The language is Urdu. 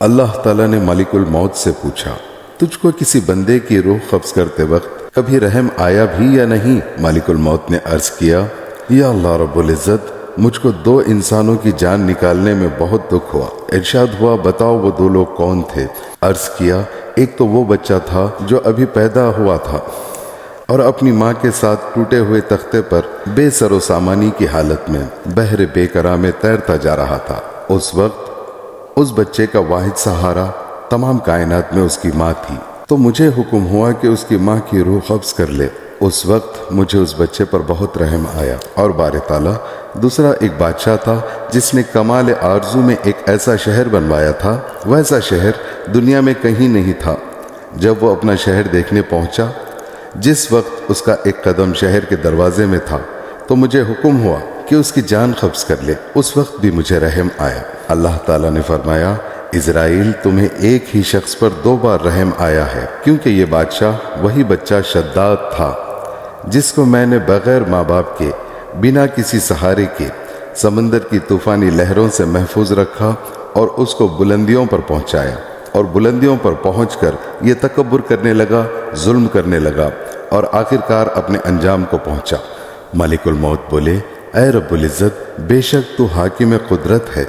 اللہ تعالیٰ نے ملک الموت سے پوچھا، تجھ کو کسی بندے کی روح قبض کرتے وقت کبھی رحم آیا بھی یا نہیں؟ ملک الموت نے عرض کیا، یا اللہ رب العزت، مجھ کو 2 انسانوں کی جان نکالنے میں بہت دکھ ہوا۔ ارشاد ہوا، بتاؤ وہ 2 لوگ کون تھے؟ عرض کیا، ایک تو وہ بچہ تھا جو ابھی پیدا ہوا تھا اور اپنی ماں کے ساتھ ٹوٹے ہوئے تختے پر بے سر و سامانی کی حالت میں بحر بے کرا میں تیرتا جا رہا تھا۔ اس وقت اس بچے کا واحد سہارا تمام کائنات میں اس کی ماں تھی، تو مجھے حکم ہوا کہ اس کی ماں کی روح قبض کر لے۔ اس وقت مجھے اس بچے پر بہت رحم آیا۔ اور بار تعالیٰ دوسرا ایک بادشاہ تھا جس نے کمال آرزو میں ایک ایسا شہر بنوایا تھا، ویسا شہر دنیا میں کہیں نہیں تھا۔ جب وہ اپنا شہر دیکھنے پہنچا، جس وقت اس کا ایک قدم شہر کے دروازے میں تھا، تو مجھے حکم ہوا کہ اس کی جان قبض کر لے۔ اس وقت بھی مجھے رحم آیا۔ اللہ تعالیٰ نے فرمایا، اسرائیل، تمہیں ایک ہی شخص پر 2 بار رحم آیا ہے، کیونکہ یہ بادشاہ وہی بچہ شداد تھا جس کو میں نے بغیر ماں باپ کے، بنا کسی سہارے کے، سمندر کی طوفانی لہروں سے محفوظ رکھا اور اس کو بلندیوں پر پہنچایا، اور بلندیوں پر پہنچ کر یہ تکبر کرنے لگا، ظلم کرنے لگا، اور آخرکار اپنے انجام کو پہنچا۔ ملک الموت بولے، اے رب العزت، بے شک تو حاکم قدرت ہے،